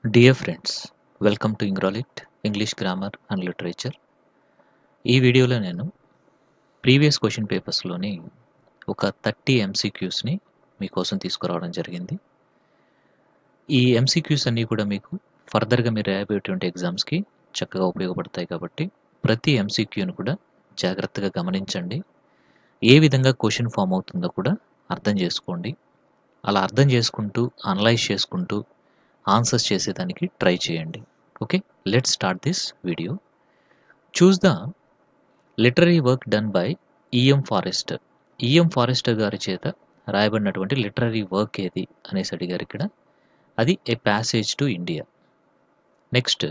Dear friends, welcome to Ingrolit English Grammar and Literature. ఈ వీడియోలో నేను ప్రీవియస్ క్వశ్చన్ పేపర్స్లోని ఒక 30 ఎంసీక్యూస్ని మీకోసం తీసుకురావడం జరిగింది. ఈ ఎంసీక్యూస్ అన్నీ కూడా మీకు ఫర్దర్గా మీరు రాయబోయేటువంటి ఎగ్జామ్స్కి చక్కగా ఉపయోగపడతాయి కాబట్టి ప్రతి ఎంసీక్యూని కూడా జాగ్రత్తగా గమనించండి. ఏ విధంగా క్వశ్చన్ ఫామ్ అవుతుందో కూడా అర్థం చేసుకోండి. అలా అర్థం చేసుకుంటూ అనలైజ్ చేసుకుంటూ ఆన్సర్స్ చేసేదానికి ట్రై చేయండి. Okay, let's start this video. Choose the literary work done by EM forester. EM forester గారి చేత రాయబడినటువంటి లిటరరీ వర్క్ ఏది అనేసి అడిగారు ఇక్కడ. అది a passage to India. Next,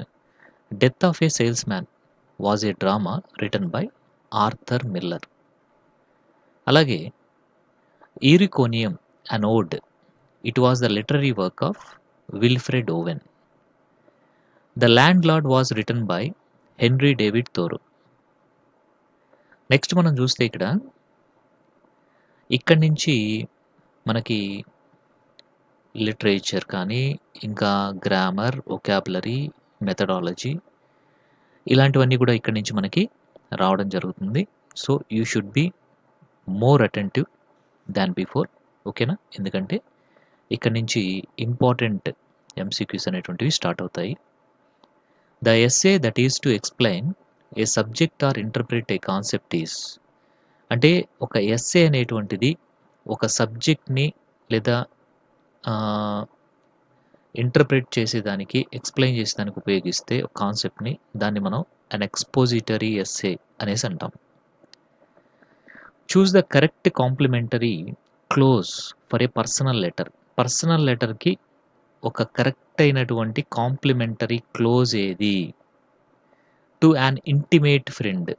death of a salesman was a drama written by Arthur Miller. అలాగే Uriconium an ode, it was the literary work of Wilfred Owen. The Landlord was written by Henry David Thoreau. Next మనం చూస్తే ఇక్కడి నుంచి మనకి literature కానీ ఇంకా grammar, vocabulary, methodology ఇలాంటివన్నీ కూడా ఇక్కడి నుంచి మనకి రావడం జరుగుతుంది. So you should be more attentive than before. ఓకేనా? ఎందుకంటే ఇక్కడ నుంచి ఇంపార్టెంట్ ఎంసీక్యూస్ అనేటువంటివి స్టార్ట్ అవుతాయి. The essay that is to explain a subject or interpret a concept is. అంటే ఒక ఎస్సే అనేటువంటిది ఒక సబ్జెక్ట్ని లేదా ఇంటర్ప్రిట్ చేసేదానికి, ఎక్స్ప్లెయిన్ చేసేదానికి ఉపయోగిస్తే ఒక కాన్సెప్ట్ని, దాన్ని మనం అన్ ఎక్స్పోజిటరీ ఎస్సే అనేసి అంటాం. Choose the correct complimentary close for a personal letter. Personal లెటర్కి ఒక కరెక్ట్ అయినటువంటి కాంప్లిమెంటరీ క్లోజ్ ఏది? టు యాన్ ఇంటిమేట్ ఫ్రెండ్,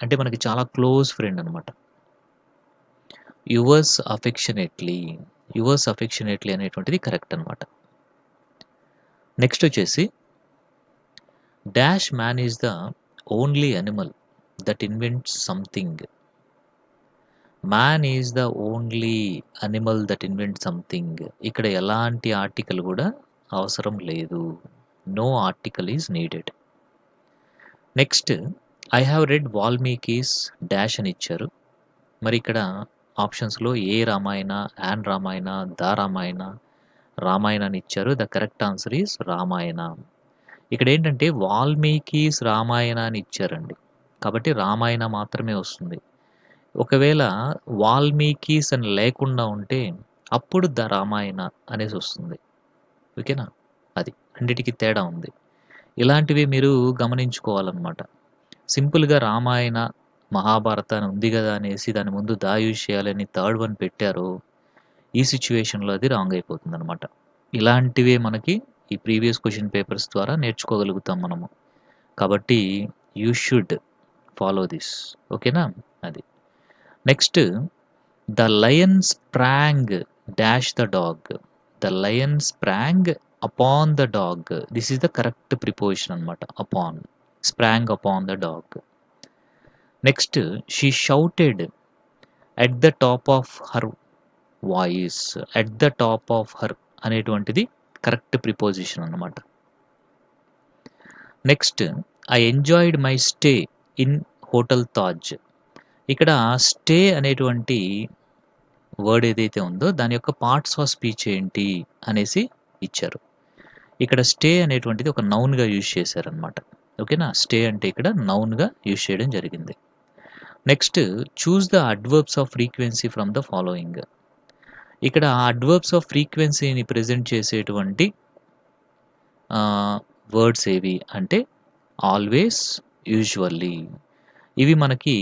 అంటే మనకి చాలా క్లోజ్ ఫ్రెండ్ అనమాట. యువర్స్ అఫెక్షనేట్లీ, యువర్స్ అఫెక్షనేట్లీ అనేటువంటిది కరెక్ట్ అనమాట. నెక్స్ట్ వచ్చేసి dash man is the only animal that invents something. Man is the only animal that invent something. ఇక్కడ ఎలాంటి ఆర్టికల్ కూడా అవసరం లేదు. No article is needed. Next, I have read వాల్మీకీస్ dash అని ఇచ్చారు. మరి ఇక్కడ ఆప్షన్స్లో ఏ రామాయణ, యాన్ రామాయణ, ద రామాయణ, రామాయణ అని ఇచ్చారు. The correct answer is Ramayana. ఇక్కడ ఏంటంటే వాల్మీకీస్ రామాయణ అని ఇచ్చారండి, కాబట్టి రామాయణ మాత్రమే వస్తుంది. ఒకవేళ వాల్మీకీస్ అని లేకుండా ఉంటే అప్పుడు ద రామాయణ అనేసి వస్తుంది. ఓకేనా? అది రెండిటికి తేడా ఉంది. ఇలాంటివి మీరు గమనించుకోవాలన్నమాట. సింపుల్గా రామాయణ, మహాభారత అని ఉంది కదా అనేసి దాని ముందు దా యూజ్ చేయాలని థర్డ్ వన్ పెట్టారు. ఈ సిచ్యువేషన్లో అది రాంగ్ అయిపోతుంది అనమాట. ఇలాంటివే మనకి ఈ ప్రీవియస్ క్వశ్చన్ పేపర్స్ ద్వారా నేర్చుకోగలుగుతాం మనము. కాబట్టి యూ షుడ్ ఫాలో దిస్. ఓకేనా? అది. Next, the lion sprang dash the dog. The lion sprang upon the dog. This is the correct preposition అనమాట. Upon, sprang upon the dog. Next, she shouted at the top of her voice. At the top of her అనేటువంటిది correct preposition అనమాట. Next, I enjoyed my stay in hotel Taj. ఇక్కడ stay అనేటువంటి word ఏదైతే ఉందో దాని యొక్క parts of speech ఏంటి అనేసి ఇచ్చారు. ఇక్కడ స్టే అనేటువంటిది ఒక నౌన్గా యూజ్ చేశారనమాట. ఓకేనా? స్టే అంటే ఇక్కడ నౌన్గా యూజ్ చేయడం జరిగింది. Next, choose the adverbs off frequency from the following. ఇక్కడ అడ్వర్బ్స్ ఆఫ్ ఫ్రీక్వెన్సీని ప్రెజెంట్ చేసేటువంటి వర్డ్స్ ఏవి అంటే ఆల్వేస్, యూజువల్లీ. ఇవి మనకి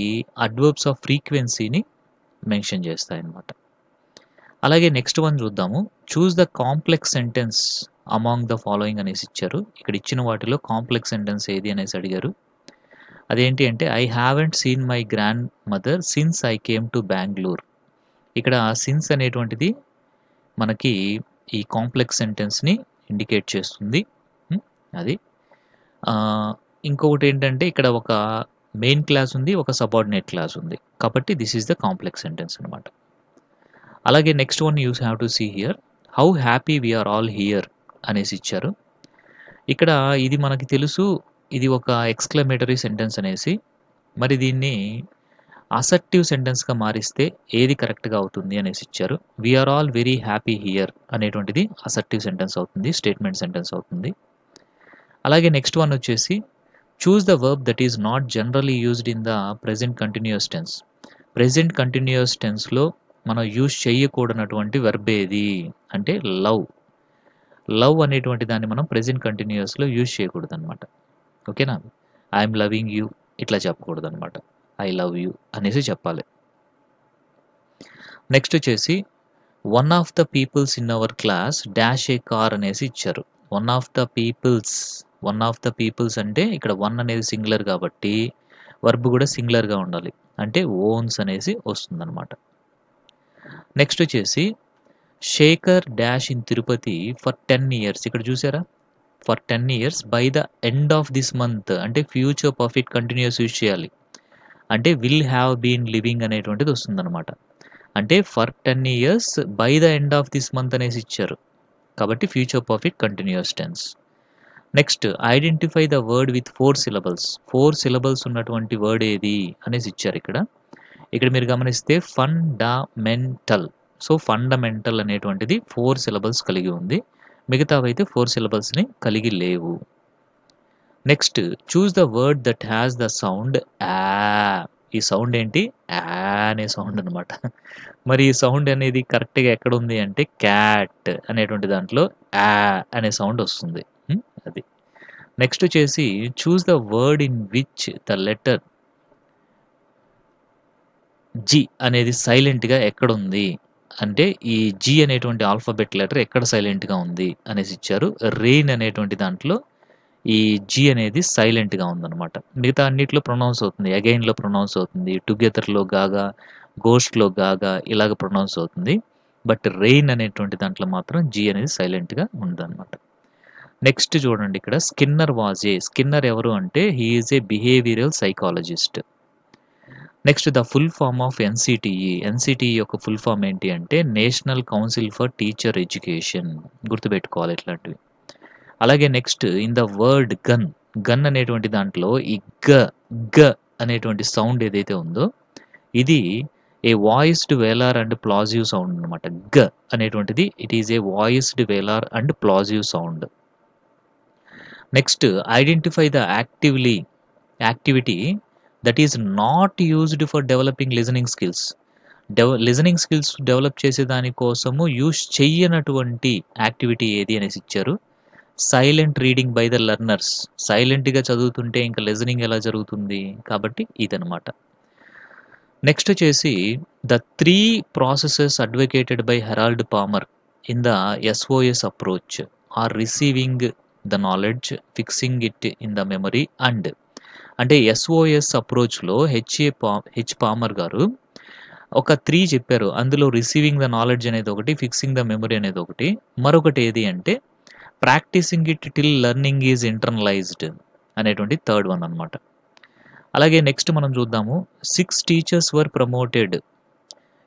అడ్వర్బ్స్ ఆఫ్ ఫ్రీక్వెన్సీని మెన్షన్ చేస్తాయన్నమాట. అలాగే నెక్స్ట్ వన్ చూద్దాము. Choose the complex sentence among the following అనేసి ఇచ్చారు. ఇక్కడ ఇచ్చిన వాటిలో కాంప్లెక్స్ సెంటెన్స్ ఏది అనేసి అడిగారు. అదేంటి అంటే I haven't seen my grand mother since I came to Bengaluru. ఇక్కడ సిన్స్ అనేటువంటిది మనకి ఈ కాంప్లెక్స్ సెంటెన్స్ని ఇండికేట్ చేస్తుంది. అది. ఇంకొకటి ఏంటంటే ఇక్కడ ఒక మెయిన్ క్లాస్ ఉంది, ఒక సబార్డినేట్ క్లాస్ ఉంది, కాబట్టి this is the complex sentence అనమాట. అలాగే next one you have to see here. How happy we are all here అనేసి ఇచ్చారు. ఇక్కడ ఇది మనకి తెలుసు. ఇది ఒక ఎక్స్‌క్లమేటరీ సెంటెన్స్ అనేసి. మరి దీన్ని అసర్టివ్ సెంటెన్స్‌గా మారిస్తే ఏది కరెక్ట్‌గా అవుతుంది అనేసి ఇచ్చారు. We are all very happy here అనేటువంటిది అసర్టివ్ సెంటెన్స్ అవుతుంది. స్టేట్మెంట్ సెంటెన్స్ అవుతుంది. అలాగే నెక్స్ట్ వన్ వచ్చేసి choose the verb that is not generally used in the present continuous tense. Present continuous టెన్స్‌లో మనం యూజ్ చేయకూడనటువంటి వర్బ్ ఏది అంటే లవ్. లవ్ అనేటువంటి దాన్ని మనం ప్రెజెంట్ కంటిన్యూయస్‌లో యూజ్ చేయకూడదనమాట. ఓకేనా? ఐయామ్ లవింగ్ యూ ఇట్లా చెప్పకూడదనమాట. ఐ లవ్ యూ అనేసి చెప్పాలి. నెక్స్ట్ వచ్చేసి one of the peoples in our class dash a car అనేసి ఇచ్చారు. వన్ ఆఫ్ ద పీపుల్స్ అంటే ఇక్కడ వన్ అనేది సింగులర్ కాబట్టి వర్బ్ కూడా సింగులర్‌గా ఉండాలి. అంటే ఓన్స్ అనేసి వస్తుందనమాట. నెక్స్ట్ వచ్చేసి Shekhar dash in Tirupati for 10 years. ఇక్కడ చూసారా? For 10 years by the end of this month అంటే ఫ్యూచర్ పర్ఫెక్ట్ కంటిన్యూయస్ యూజ్ చేయాలి. అంటే విల్ హ్యావ్ బీన్ లివింగ్ అనేటువంటిది వస్తుందనమాట. అంటే for 10 years by the end of this month అనేసి ఇచ్చారు. కాబట్టి future perfect continuous tense. Next identify the word with 4 syllables. 4 syllables ఉన్నటువంటి వర్డ్ ఏది అనేసి ఇచ్చారు ఇక్కడ. ఇక్కడ మీరు గమనిస్తే ఫండమెంటల్. సో ఫండమెంటల్ అనేటువంటిది 4 సిలబుల్స్ కలిగి ఉంది. మిగతావైతే 4 సిలబుల్స్‌ని కలిగి లేవు. Next choose the word that has the sound ఆ. ఈ సౌండ్ ఏంటి? ఆ అనే సౌండ్ అనమాట. మరి ఈ సౌండ్ అనేది కరెక్ట్‌గా ఎక్కడుంది అంటే క్యాట్ అనేటువంటి దాంట్లో ఆ అనే సౌండ్ వస్తుంది. అది. నెక్స్ట్ వచ్చేసి choose the word in which the letter G అనేది సైలెంట్‌గా ఎక్కడుంది? అంటే ఈ జి అనేటువంటి ఆల్ఫాబెట్ లెటర్ ఎక్కడ సైలెంట్‌గా ఉంది అనేసి ఇచ్చారు. రెయిన్ అనేటువంటి దాంట్లో ఈ జి అనేది సైలెంట్‌గా ఉందనమాట. మిగతా అన్నిట్లో ప్రొనౌన్స్ అవుతుంది. అగైన్‌లో ప్రొనౌన్స్ అవుతుంది. టుగెదర్‌లో గాగా, గోస్ట్‌లో గాగా ఇలాగ ప్రొనౌన్స్ అవుతుంది. బట్ రెయిన్ అనేటువంటి దాంట్లో మాత్రం జి అనేది సైలెంట్‌గా ఉందనమాట. నెక్స్ట్ చూడండి ఇక్కడ స్కిన్నర్ ఎవరు అంటే he is a behavioural psychologist. Next the full form of NCTE. NCTE యొక్క ఫుల్ ఫార్మ్ ఏంటి అంటే national council for teacher education. గుర్తుపెట్టుకోవాలి ఇట్లాంటివి. అలాగే next in the word gun అనేటువంటి దాంట్లో ఈ గ అనేటువంటి సౌండ్ ఏదైతే ఉందో ఇది a voiced velar and plosive sound అనమాట. గ అనేటువంటిది it is a voiced velar and plosive sound. Next identify the activity that is not used for developing listening skills. Listening skills develop చేసే దానికోసము యూజ్ చెయ్యనటువంటి యాక్టివిటీ ఏది అనేసి ఇచ్చారు. Silent reading by the learners. సైలెంట్‌గా చదువుతుంటే ఇంకా లిజనింగ్ ఎలా జరుగుతుంది? కాబట్టి ఇదనమాట. నెక్స్ట్ వచ్చేసి the 3 processes advocated by Harold Palmer in the SOS approach are receiving the knowledge, fixing it in the memory and. అంటే ఎస్ఓఎస్ అప్రోచ్‌లో హెచ్ పామర్ గారు ఒక 3 చెప్పారు. అందులో రిసీవింగ్ ద నాలెడ్జ్ అనేది ఒకటి, ఫిక్సింగ్ ద మెమరీ అనేది ఒకటి. మరొకటి ఏది అంటే practising it till learning is internalised అనేటువంటి థర్డ్ వన్ అనమాట. అలాగే నెక్స్ట్ మనం చూద్దాము 6 టీచర్స్ వర్ ప్రమోటెడ్.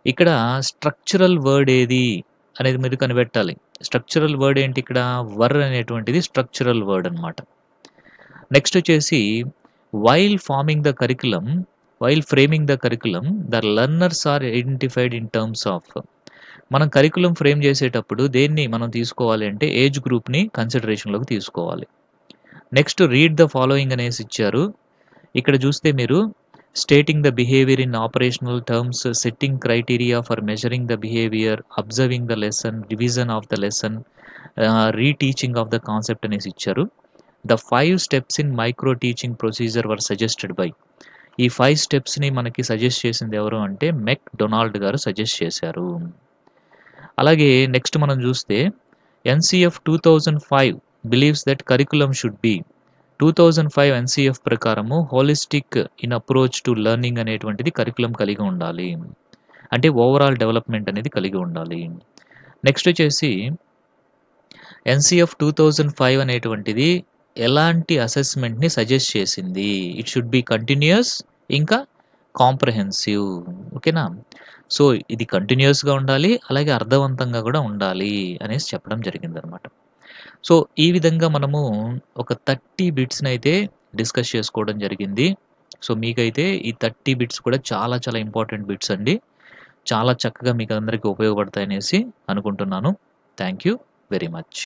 ఇక్కడ స్ట్రక్చరల్ వర్డ్ ఏది అనేది మీరు కనిపెట్టాలి. స్ట్రక్చరల్ వర్డ్ ఏంటి ఇక్కడ? వర్ అనేటువంటిది స్ట్రక్చరల్ వర్డ్ అనమాట. నెక్స్ట్ వచ్చేసి while framing the curriculum the learners are identified in terms of. మనం కరికులం ఫ్రేమ్ చేసేటప్పుడు దేన్ని మనం తీసుకోవాలి అంటే ఏజ్ గ్రూప్‌ని కన్సిడరేషన్‌లోకి తీసుకోవాలి. నెక్స్ట్ రీడ్ ద ఫాలోయింగ్ అనేసి ఇచ్చారు. ఇక్కడ చూస్తే మీరు stating the behaviour in operational terms, setting criteria for measuring the behaviour, observing the lesson, revision of the lesson, reteaching of the concept అనేసి ఇచ్చారు. The 5 steps in micro teaching procedure were suggested by. ఈ 5 స్టెప్స్‌ని మనకి suggest చేసింది ఎవరు అంటే మెక్ Donald గారు suggest చేశారు. అలాగే నెక్స్ట్ మనం చూస్తే NCF 2005 believes that curriculum should be. 2005 NCF ప్రకారము holistic in approach to learning అనేటువంటిది కరికులం కలిగి ఉండాలి. అంటే ఓవరాల్ డెవలప్‌మెంట్ అనేది కలిగి ఉండాలి. నెక్స్ట్ వచ్చేసి ఎన్‌సిఎఫ్ 2005 అనేటువంటిది ఎలాంటి అసెస్మెంట్‌ని సజెస్ట్ చేసింది? ఇట్ షుడ్ బి కంటిన్యూయస్ ఇంకా కాంప్రహెన్సివ్. ఓకేనా? సో ఇది కంటిన్యూయస్‌గా ఉండాలి. అలాగే అర్థవంతంగా కూడా ఉండాలి అనేసి చెప్పడం జరిగిందనమాట. సో, ఈ విధంగా మనము ఒక 30 బిట్స్‌నైతే డిస్కస్ చేసుకోవడం జరిగింది. సో, మీకైతే ఈ 30 బిట్స్ కూడా చాలా చాలా ఇంపార్టెంట్ బిట్స్ అండి. చాలా చక్కగా మీకందరికి ఉపయోగపడతాయనేసి అనుకుంటున్నాను. Thank you very much.